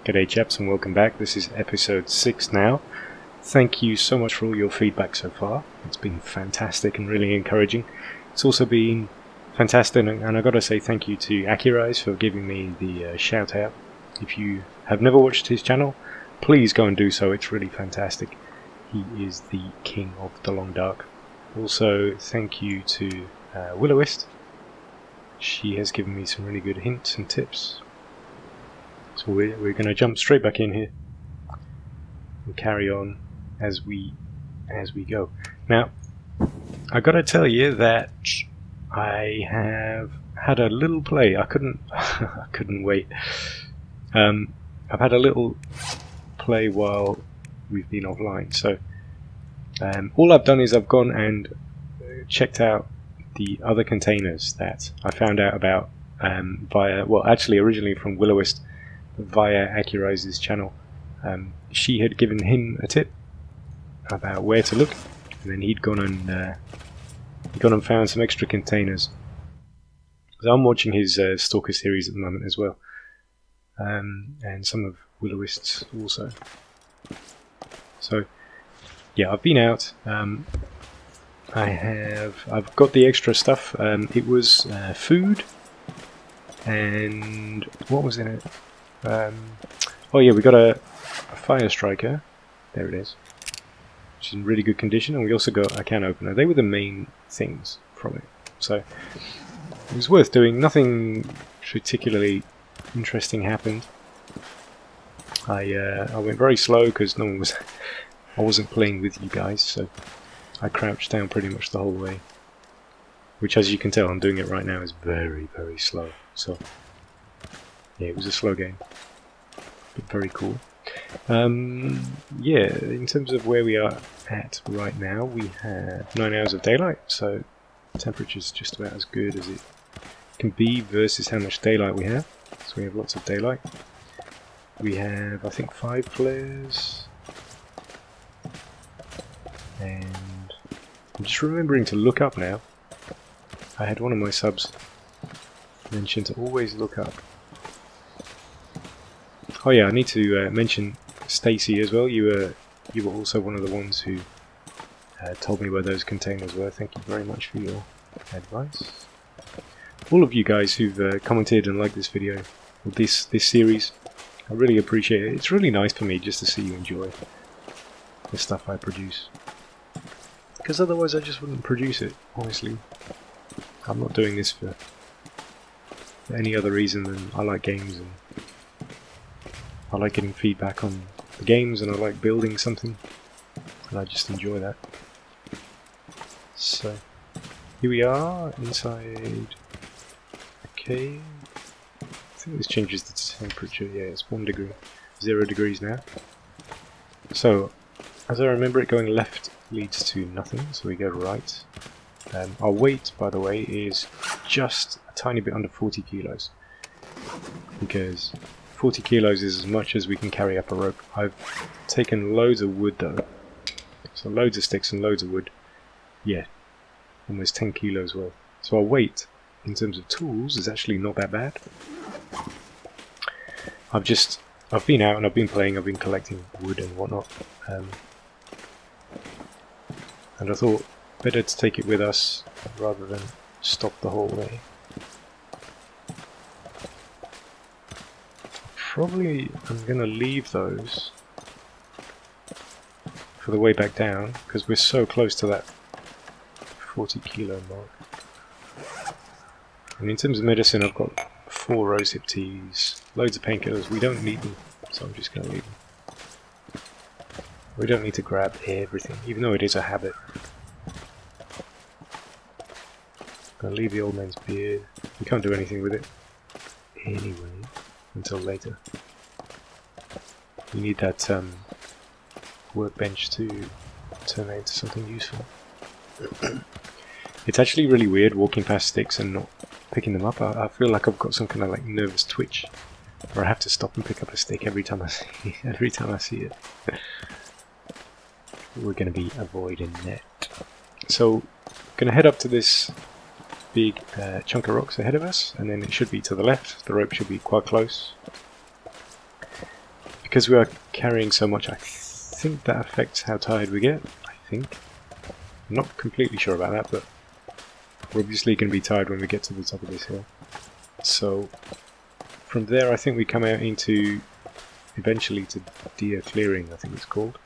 G'day chaps and welcome back. This is episode 6 now. Thank you so much for all your feedback so far. It's been fantastic and really encouraging. It's also been fantastic, and I've got to say thank you to Akirise for giving me the shout out. If you have never watched his channel, please go and do so. It's really fantastic. He is the king of the Long Dark. Also thank you to Willowyst. She has given me some really good hints and tips. So we're going to jump straight back in here and carry on as we go. Now, I got to tell you that I have had a little play. I couldn't wait. I've had a little play while we've been offline. So all I've done is I've gone and checked out the other containers that I found out about via, well, actually originally from Willowyst, via Akirise's channel. She had given him a tip about where to look, and then he'd gone and found some extra containers. So I'm watching his Stalker series at the moment as well, and some of Willowyst's also. So yeah, I've been out. I've got the extra stuff. It was food, and what was in it? Oh yeah, we got a fire striker. There it is, which is in really good condition, and we also got a can opener. They were the main things from it, so it was worth doing. Nothing particularly interesting happened. I went very slow because I wasn't playing with you guys, so I crouched down pretty much the whole way. Which, as you can tell, I'm doing it right now, is very, very slow. So yeah, it was a slow game, but very cool. Yeah, in terms of where we are at right now, we have 9 hours of daylight, so temperature's just about as good as it can be versus how much daylight we have. So we have lots of daylight. We have, I think, 5 flares, and I'm just remembering to look up now. I had one of my subs mention to always look up. Oh yeah, I need to mention Stacy as well. You were also one of the ones who told me where those containers were. Thank you very much for your advice. All of you guys who've commented and liked this video, or this series, I really appreciate it. It's really nice for me just to see you enjoy the stuff I produce. Because otherwise I just wouldn't produce it, honestly. I'm not doing this for any other reason than I like games, and I like getting feedback on the games, and I like building something, and I just enjoy that. So here we are inside a cave. I think this changes the temperature. Yeah, it's 1 degree, 0 degrees now. So as I remember it, going left leads to nothing, so we go right. Our weight, by the way, is just a tiny bit under 40 kilos, because 40 kilos is as much as we can carry up a rope. I've taken loads of wood though, so loads of sticks and loads of wood. Yeah, almost 10 kilos worth. So our weight in terms of tools is actually not that bad. I've been out and I've been playing, I've been collecting wood and whatnot, and I thought better to take it with us rather than stop the whole way. Probably I'm going to leave those for the way back down, because we're so close to that 40 kilo mark. And in terms of medicine, I've got 4 rosehip teas, loads of painkillers. We don't need them, so I'm just going to leave them. We don't need to grab everything, even though it is a habit. I'm going to leave the old man's beard. We can't do anything with it anyway until later. We need that workbench to turn that into something useful. It's actually really weird walking past sticks and not picking them up. I feel like I've got some kind of like nervous twitch, where I have to stop and pick up a stick every time I see it. We're going to be avoiding that. So, I'm going to head up to this big chunk of rocks ahead of us, and then it should be to the left. The rope should be quite close. because we are carrying so much, I think that affects how tired we get. I think. I'm not completely sure about that, but we're obviously going to be tired when we get to the top of this hill. So from there I think we come out into, eventually, to Deer Clearing, I think it's called.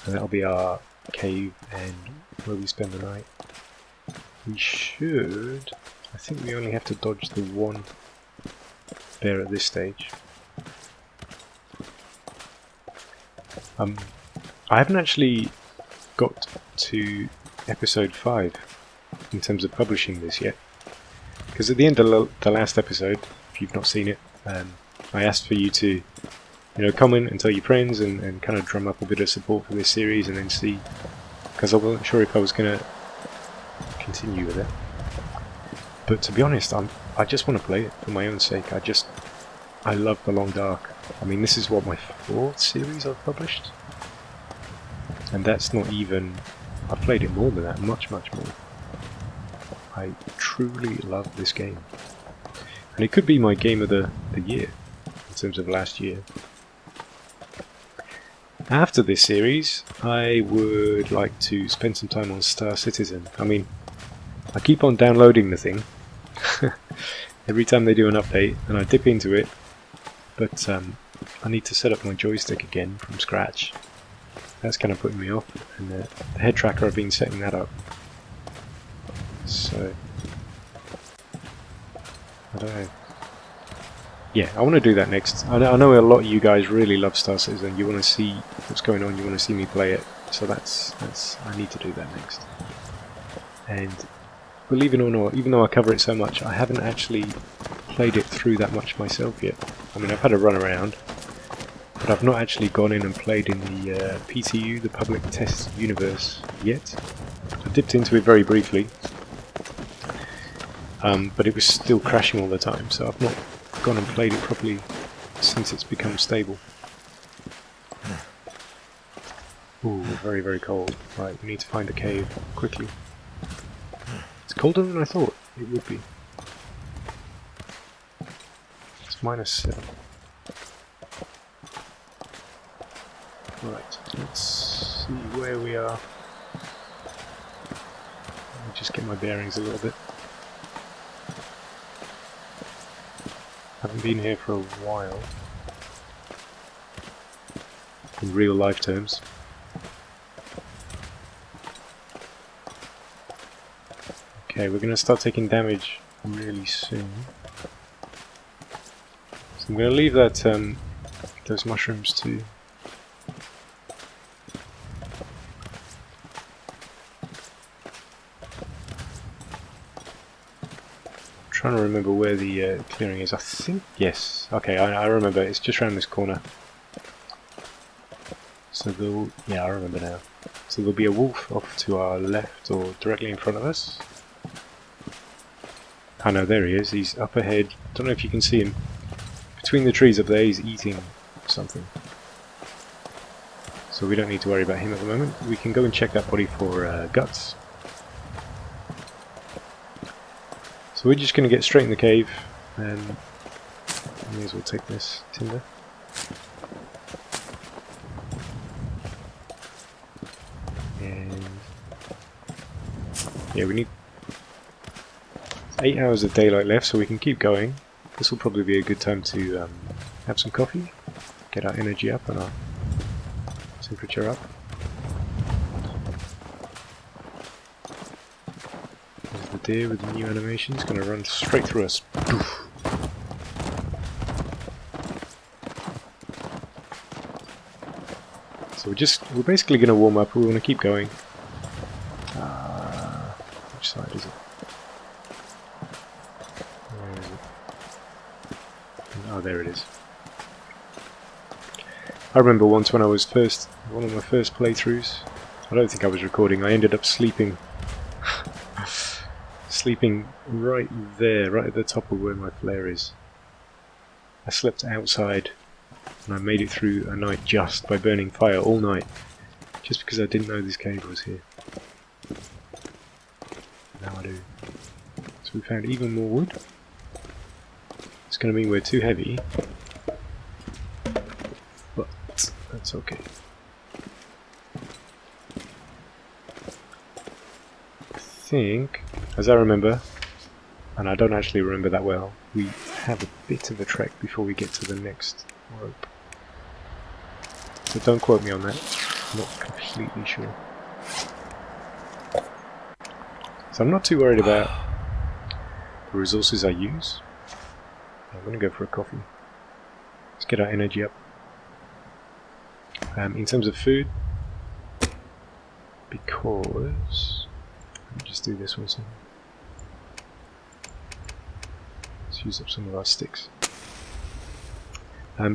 And that'll be our cave and where we spend the night. We should... I think we only have to dodge the one bear at this stage. I haven't actually got to episode 5 in terms of publishing this yet. Because at the end of the last episode, if you've not seen it, I asked for you to comment and tell your friends and kind of drum up a bit of support for this series and then see, because I wasn't sure if I was going to continue with it. But to be honest, I just want to play it for my own sake. I love The Long Dark. I mean, this is what, my 4th series I've published? And that's not even... I've played it more than that, much, much more. I truly love this game. And it could be my game of the year, in terms of last year. After this series, I would like to spend some time on Star Citizen. I mean, I keep on downloading the thing every time they do an update, and I dip into it, but I need to set up my joystick again from scratch. That's kind of putting me off, and the head tracker, I've been setting that up. So, I don't know. Yeah, I want to do that next. I know a lot of you guys really love Star Citizen. You want to see what's going on. You want to see me play it. So that's I need to do that next. And believe it or not, even though I cover it so much, I haven't actually played it through that much myself yet. I mean, I've had a run around, but I've not actually gone in and played in the PTU, the Public Test Universe, yet. I dipped into it very briefly, but it was still crashing all the time, so I've not gone and played it properly since it's become stable. Ooh, very, very cold. Right, we need to find a cave quickly. It's colder than I thought it would be. It's -7. Right, let's see where we are. Let me just get my bearings a little bit. Haven't been here for a while, in real life terms. Okay, we're going to start taking damage really soon. So I'm going to leave that those mushrooms to... Trying to remember where the clearing is. I think, yes. Okay, I remember. It's just around this corner. So yeah, I remember now. So there'll be a wolf off to our left or directly in front of us. Oh no, there he is. He's up ahead. Don't know if you can see him. Between the trees up there, he's eating something. So we don't need to worry about him at the moment. We can go and check that body for guts. So we're just going to get straight in the cave, and may as well take this timber. And yeah, we need 8 hours of daylight left, so we can keep going. This will probably be a good time to have some coffee, get our energy up and our temperature up. There's the deer with the new animation. It's going to run straight through us. Poof. So we're basically going to warm up. We want to keep going. Which side is it? Where is it? Oh, there it is. I remember once when I was one of my first playthroughs, I don't think I was recording, I ended up sleeping sleeping right there, right at the top of where my flare is. I slept outside and I made it through a night just by burning fire all night, just because I didn't know this cave was here. Now I do. So we found even more wood. It's going to mean we're too heavy. That's okay. I think, as I remember, and I don't actually remember that well, we have a bit of a trek before we get to the next rope. So don't quote me on that. I'm not completely sure. So I'm not too worried about the resources I use. I'm going to go for a coffee. Let's get our energy up. In terms of food, because... let me just do this one second. Let's use up some of our sticks.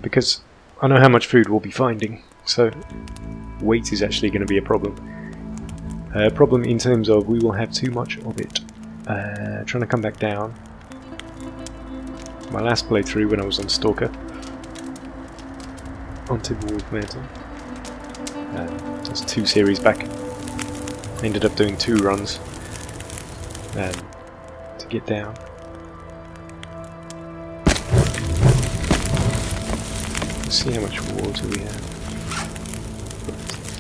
Because I know how much food we'll be finding, so weight is actually going to be a problem. Problem in terms of we will have too much of it. Trying to come back down. My last playthrough when I was on Stalker, on Timberwolf Mountain, that's 2 series back. I ended up doing 2 runs to get down. Let's see how much water we have.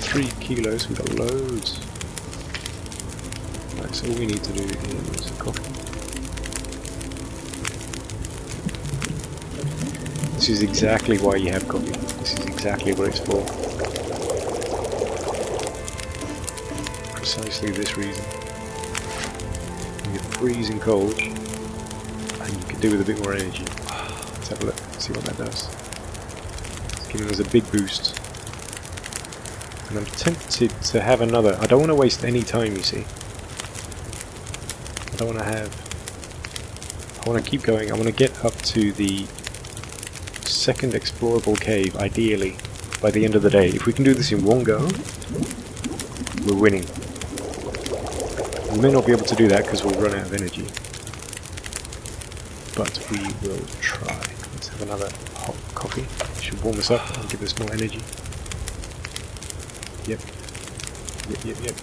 3 kilos, we've got loads. Right, so all we need to do is coffee. This is exactly why you have coffee. This is exactly what it's for. Precisely this reason. When you're freezing cold, and you can do with a bit more energy. Let's have a look, see what that does. It's giving us a big boost. And I'm tempted to have another. I don't want to waste any time, you see. I don't want to have... I want to keep going. I want to get up to the second explorable cave, ideally, by the end of the day. If we can do this in one go, we're winning. We may not be able to do that because we'll run out of energy. But we will try. Let's have another hot coffee. It should warm us up and give us more energy. Yep. Yep.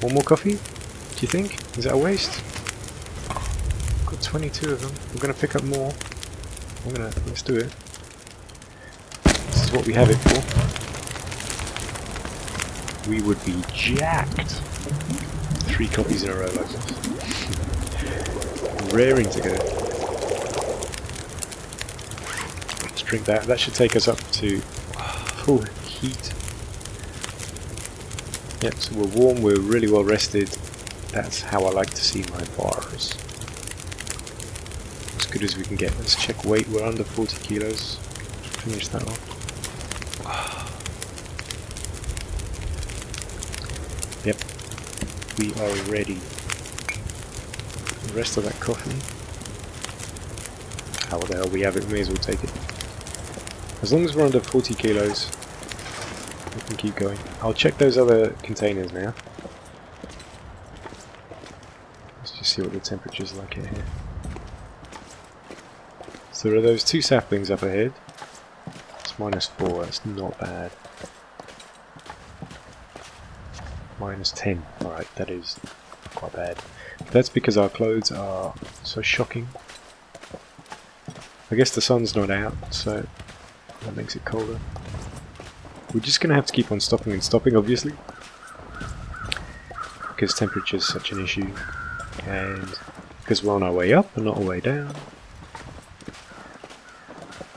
One more coffee? Do you think? Is that a waste? I've got 22 of them. We're going to pick up more. Let's do it. This is what we have it for. We would be jacked. 3 coffees in a row like this. Raring to go. Let's drink that. That should take us up to full heat. Yep, so we're warm, we're really well rested. That's how I like to see my bars. As good as we can get. Let's check weight, we're under 40 kilos. Finish that off. Yep, we are ready. The rest of that coffee. How the hell we have it, we may as well take it. As long as we're under 40 kilos, we can keep going. I'll check those other containers now. Let's just see what the temperature's like here. So there are those 2 saplings up ahead. It's -4, that's not bad. -10, alright, that is quite bad. But that's because our clothes are so shocking. I guess the sun's not out, so that makes it colder. We're just going to have to keep on stopping and stopping, obviously, because temperature is such an issue, and because we're on our way up and not our way down,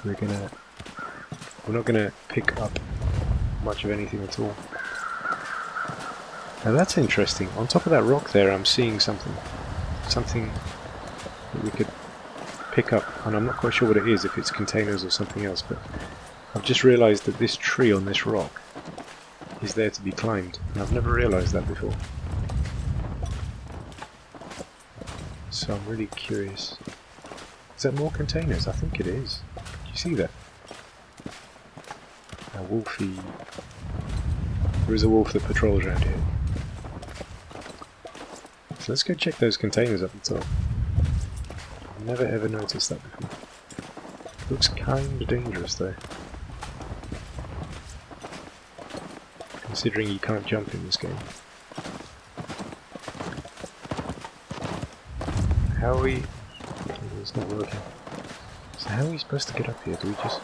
we're not gonna pick up much of anything at all. Now that's interesting. On top of that rock there, I'm seeing something that we could pick up, and I'm not quite sure what it is, if it's containers or something else, but I've just realised that this tree on this rock is there to be climbed, and I've never realised that before. So I'm really curious. Is that more containers? I think it is. Do you see that? A wolfie. There is a wolf that patrols around here. So let's go check those containers up the top. I've never ever noticed that before. Looks kind of dangerous though. Considering you can't jump in this game. How are we... It's not working. So how are we supposed to get up here? Do we just...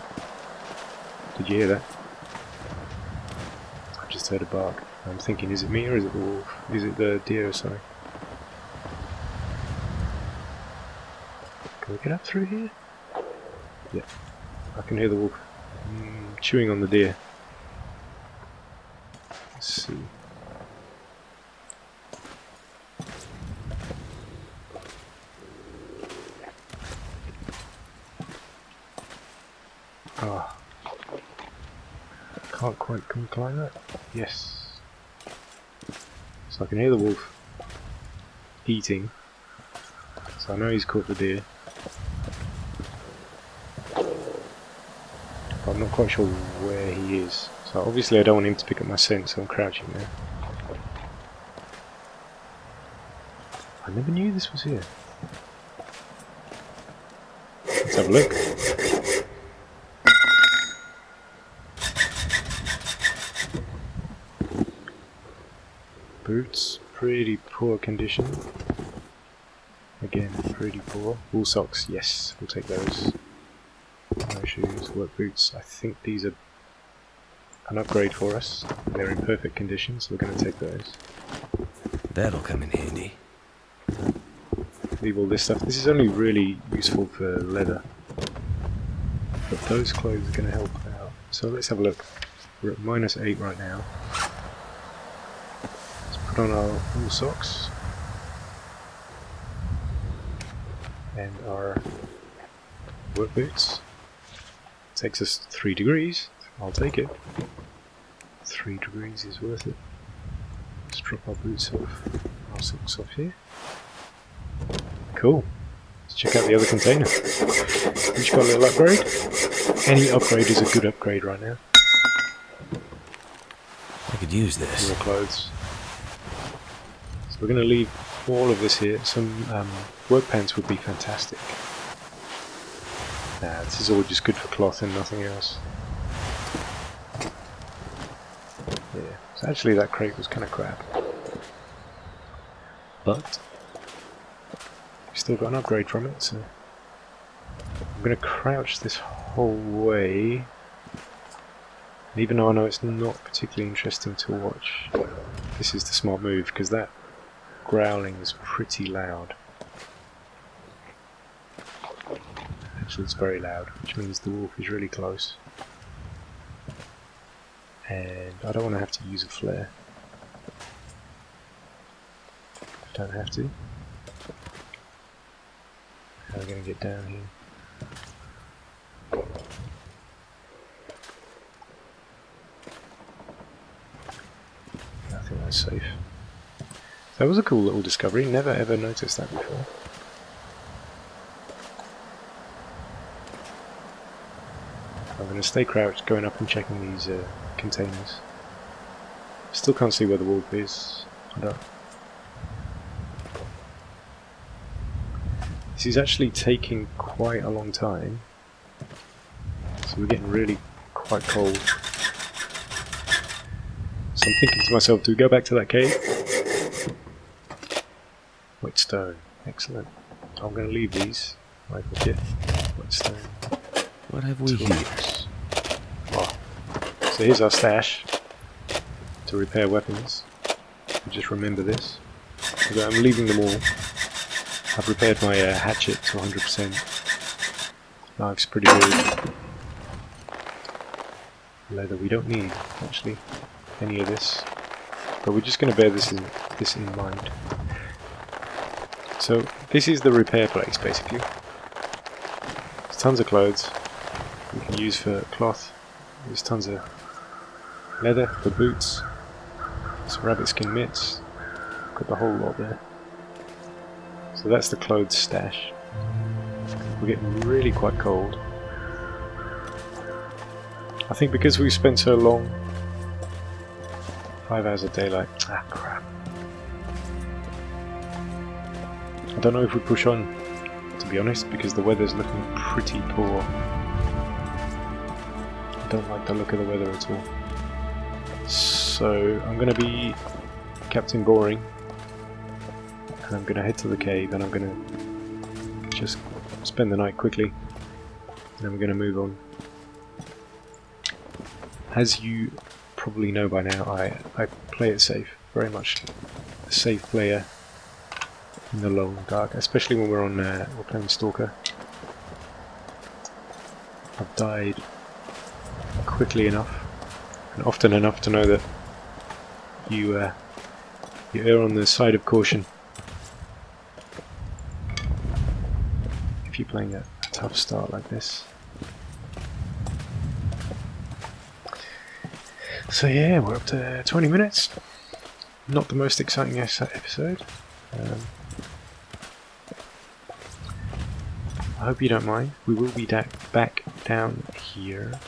Did you hear that? just heard a bark. I'm thinking, is it me or is it the wolf? Is it the deer, sorry. Can we get up through here? Yeah, I can hear the wolf chewing on the deer. Let's see. Ah, can't quite climb that. Yes. So I can hear the wolf eating. So I know he's caught the deer. But I'm not quite sure where he is. So obviously I don't want him to pick up my scent, so I'm crouching there. I never knew this was here. Let's have a look. Boots, pretty poor condition. Again, pretty poor. Wool socks, yes, we'll take those. No shoes, work boots. I think these are an upgrade for us. They're in perfect condition, so we're going to take those. That'll come in handy. Leave all this stuff. This is only really useful for leather. But those clothes are going to help out. So let's have a look. We're at -8 right now. Put on our wool socks and our work boots. Takes us 3 degrees. I'll take it. 3 degrees is worth it. Let's drop our boots off, our socks off here. Cool. Let's check out the other container. Each got a little upgrade. Any upgrade is a good upgrade right now. I could use this. More clothes. So we're going to leave all of this here. Some work pants would be fantastic. Nah, this is all just good for cloth and nothing else. Yeah, so actually that crate was kind of crap. But we still got an upgrade from it, so I'm going to crouch this whole way. And even though I know it's not particularly interesting to watch, this is the smart move, because that growling is pretty loud. Actually, it's very loud, which means the wolf is really close. And I don't want to have to use a flare. I don't have to. How are we going to get down here? I think that's safe. That was a cool little discovery, never ever noticed that before. I'm going to stay crouched, going up and checking these containers. Still can't see where the wolf is. This is actually taking quite a long time. So we're getting really quite cold. So I'm thinking to myself, do we go back to that cave? Wet stone, excellent. I'm going to leave these. Right, okay. Wet stone. What have we here? Wow. So here's our stash to repair weapons. Just remember this. I'm leaving them all. I've repaired my hatchet to 100%. Knife's pretty good. Leather we don't need, actually, any of this. But we're just going to bear this in mind. So this is the repair place, basically. There's tons of clothes we can use for cloth. There's tons of leather for boots. Some rabbit skin mitts. Got the whole lot there. So that's the clothes stash. We're getting really quite cold. I think because we've spent so long, 5 hours of daylight. Ah, crap. I don't know if we push on, to be honest, because the weather's looking pretty poor. I don't like the look of the weather at all. So I'm going to be Captain Boring, and I'm going to head to the cave, and I'm going to just spend the night quickly, and then we're going to move on. As you probably know by now, I play it safe. Very much a safe player in the long dark, especially when we're playing Stalker. I've died quickly enough and often enough to know that you err on the side of caution if you're playing a tough start like this. So yeah, we're up to 20 minutes. Not the most exciting episode. I hope you don't mind. We will be back down here.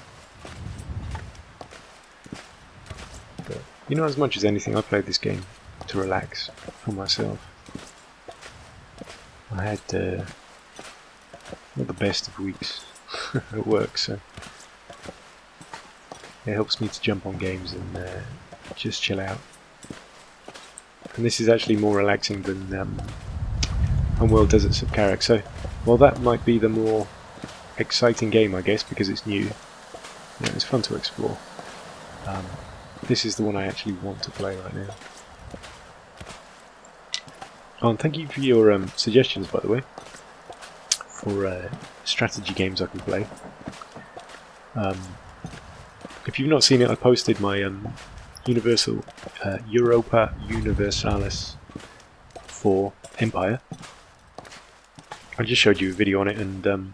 But, you know, as much as anything, I played this game to relax for myself. I had not the best of weeks at work, so it helps me to jump on games and just chill out. And this is actually more relaxing than Homeworld Deserts of Karak. So, while that might be the more exciting game, I guess, because it's new, it's fun to explore. This is the one I actually want to play right now. Oh, and thank you for your suggestions, by the way, for strategy games I can play. If you've not seen it, I posted my Europa Universalis for Empire. I just showed you a video on it and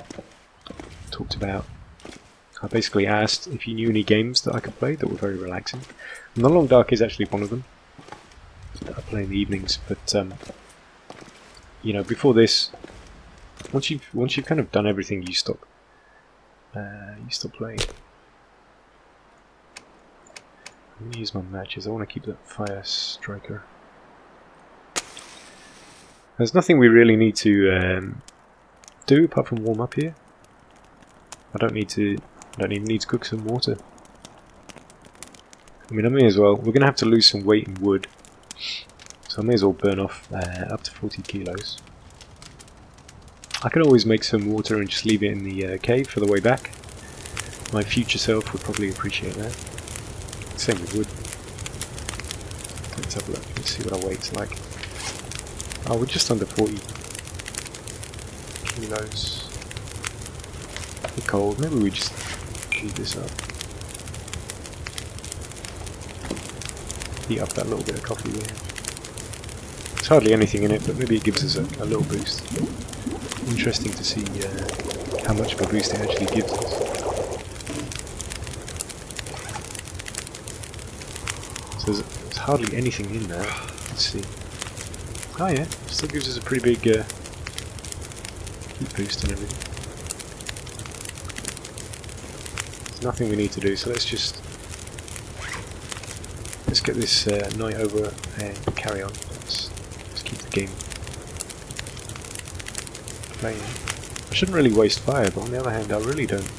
talked about. I basically asked if you knew any games that I could play that were very relaxing. And The Long Dark is actually one of them that I play in the evenings. But you know, before this, once you've kind of done everything, you stop playing. I'm going to use my matches. I want to keep that Fire Striker. There's nothing we really need to do apart from warm up here. I don't even need to cook some water. I mean, I may as well. We're going to have to lose some weight in wood, so I may as well burn off up to 40 kilos. I could always make some water and just leave it in the cave for the way back. My future self would probably appreciate that. Same with wood. Let's have a look. Let's see what our weight's like. Oh, we're just under 40 kilos. We're cold. Maybe we just heat this up. Heat up that little bit of coffee we have. There's hardly anything in it, but maybe it gives us a little boost. Interesting to see how much of a boost it actually gives us. So there's hardly anything in there. Let's see. Oh yeah, still gives us a pretty big heat boost and everything. There's nothing we need to do, so let's get this night over and carry on. Let's keep the game playing. I shouldn't really waste fire, but on the other hand, I really don't.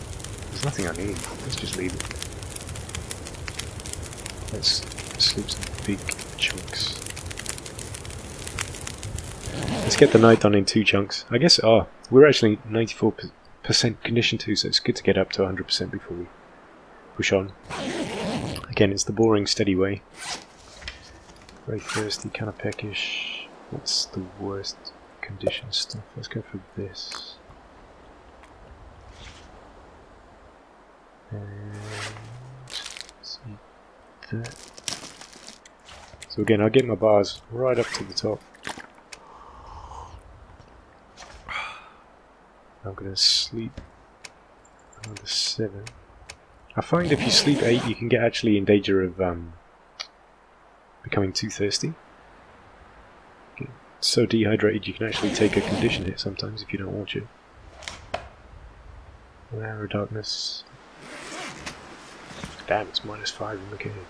There's nothing I need. Let's just leave it. Let's sleep some big chunks. Let's get the night done in 2 chunks. I guess, we're actually 94% condition 2, so it's good to get up to 100% before we push on. Again, it's the boring, steady way. Very thirsty, kind of peckish. What's the worst condition stuff? Let's go for this. And see that. So again, I'll get my bars right up to the top. I'm going to sleep another 7. I find if you sleep 8, you can get actually in danger of becoming too thirsty. Get so dehydrated you can actually take a condition hit sometimes if you don't want to. 1 hour of darkness. Damn, it's -5 in the cave.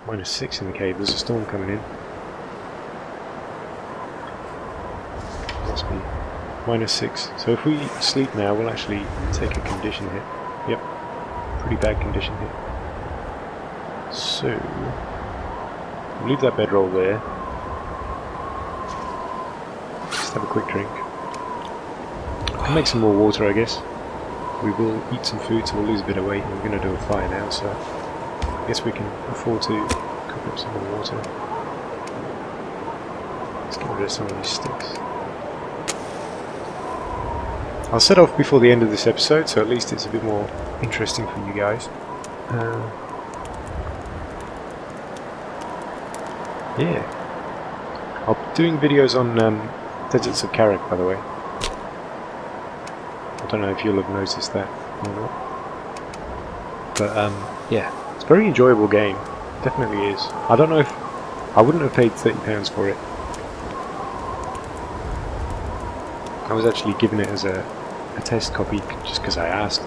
-6 in the cave. There's a storm coming in. Must be -6. So if we sleep now, we'll actually take a condition hit. Yep. Pretty bad condition hit. So we'll leave that bedroll there. Just have a quick drink. I'll make some more water, I guess. We will eat some food, so we'll lose a bit of weight, and we're going to do a fire now, so I guess we can afford to cook up some more water. Let's get rid of some of these sticks. I'll set off before the end of this episode, so at least it's a bit more interesting for you guys. Yeah. I'll be doing videos on Deserts of Karak, by the way. I don't know if you'll have noticed that or not. But yeah, it's a very enjoyable game. Definitely is. I don't know if... I wouldn't have paid £30 for it. I was actually given it as a test copy just because I asked.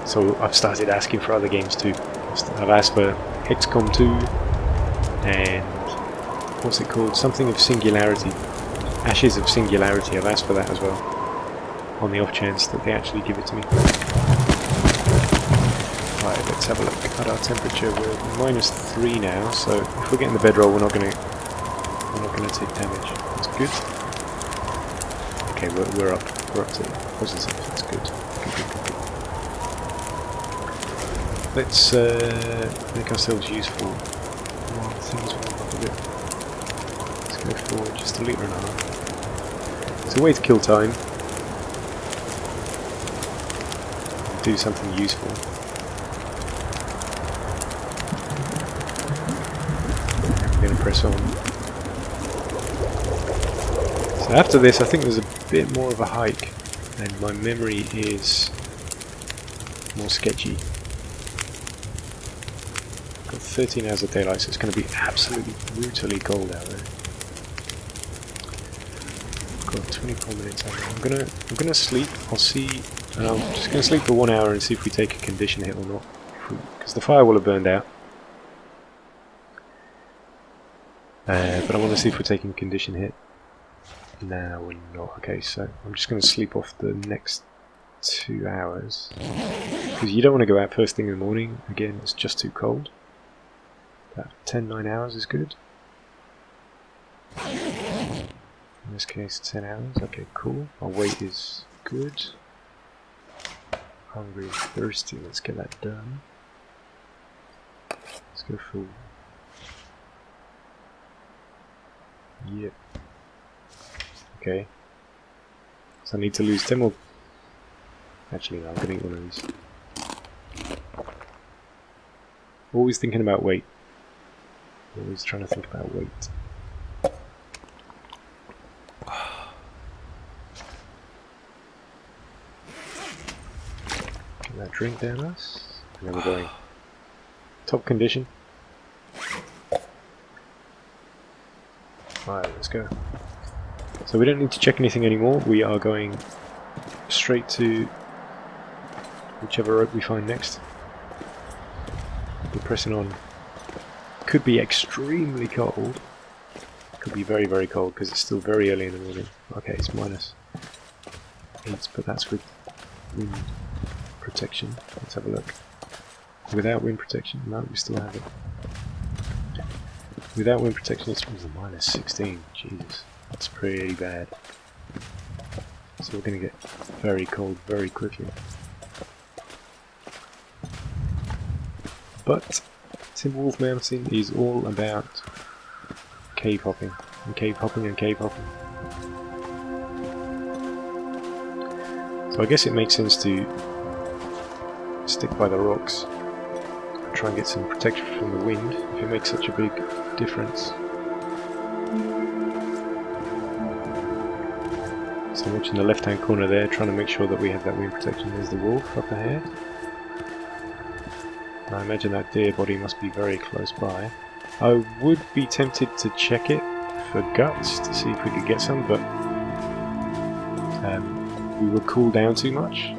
So I've started asking for other games too. I've asked for XCOM 2 and what's it called? Something of Singularity. Ashes of Singularity. I've asked for that as well. On the off chance that they actually give it to me. Right, let's have a look at our temperature. We're -3 now, so if we're getting the bedroll, we're not gonna take damage. That's good. Okay, we're up to positive. That's good. Good. Let's make ourselves useful. Things warm up a bit. Let's go for just 1.5 liters. It's a way to kill time. Do something useful. I'm going to press on. So after this, I think there's a bit more of a hike, and my memory is more sketchy. Got 13 hours of daylight, so it's going to be absolutely brutally cold out there. Got 24 minutes out there. I'm gonna sleep. I'll see. And I'm just going to sleep for 1 hour and see if we take a condition hit or not, because the fire will have burned out. But I want to see if we're taking condition hit. No, we're not. Okay, so I'm just going to sleep off the next 2 hours. Because you don't want to go out first thing in the morning. Again, it's just too cold. About 9 hours is good. In this case, 10 hours. Okay, cool. Our weight is good. Hungry and thirsty. Let's get that done. Let's go full. Yep. Okay. So I need to lose 10 more. Actually, no, I'm going to eat one of these. Always thinking about weight. Always trying to think about weight. Get that drink down us. And then we're going top condition. Alright, let's go. So we don't need to check anything anymore. We are going straight to whichever rope we find next. We're pressing on. Could be extremely cold. Could be very, very cold because it's still very early in the morning. Okay, it's -8, but that's with wind protection. Let's have a look. Without wind protection? No, we still have it. Without wind protection, it's -16. Jesus, that's pretty bad. So we're going to get very cold very quickly. But Timberwolf Mountain is all about cave hopping and cave hopping and cave hopping. So I guess it makes sense to stick by the rocks and try and get some protection from the wind if it makes such a big difference. So I'm watching the left hand corner there, trying to make sure that we have that wind protection. There's the wolf up ahead. I imagine that deer body must be very close by. I would be tempted to check it for guts to see if we could get some, but we will cool down too much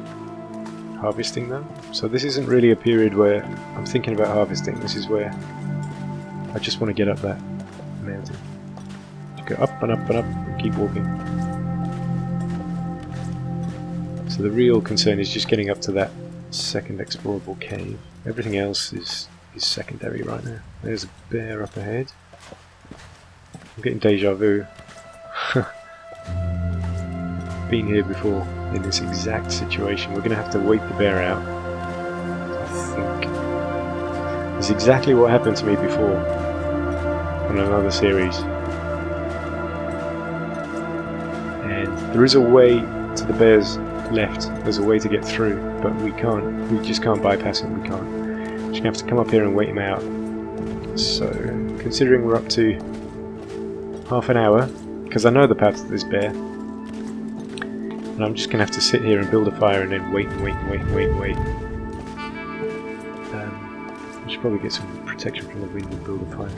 harvesting them. So this isn't really a period where I'm thinking about harvesting. This is where I just want to get up that mountain. Just go up and up and up and keep walking. So the real concern is just getting up to that second explorable cave. Everything else is secondary right now. There's a bear up ahead. I'm getting deja vu. Been here before in this exact situation. We're going to have to wait the bear out, I think. It's exactly what happened to me before on another series. And there is a way to the bear's left. There's a way to get through, but we just can't bypass him. We can't. Just gonna have to come up here and wait him out. So, considering we're up to half an hour, because I know the path to this bear, and I'm just gonna have to sit here and build a fire and then wait and wait and wait and wait and wait. I should probably get some protection from the wind and build a fire.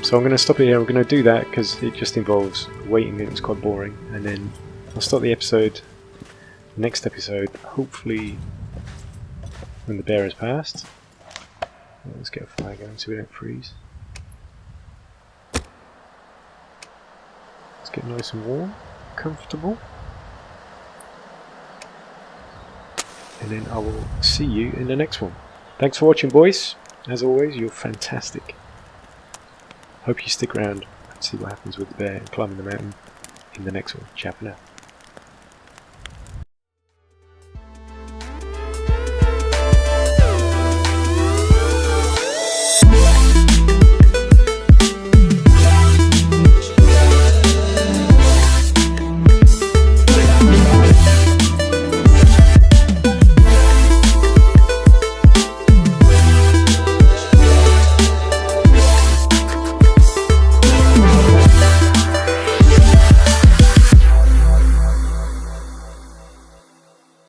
So I'm going to stop it here. I'm going to do that because it just involves waiting and it's quite boring. And then I'll start the episode, next episode, hopefully when the bear has passed. Let's get a fire going so we don't freeze. Let's get nice and warm, comfortable. And then I will see you in the next one. Thanks for watching, boys. As always, you're fantastic. Hope you stick around and see what happens with the bear and climbing the mountain in the next one. Ciao for now.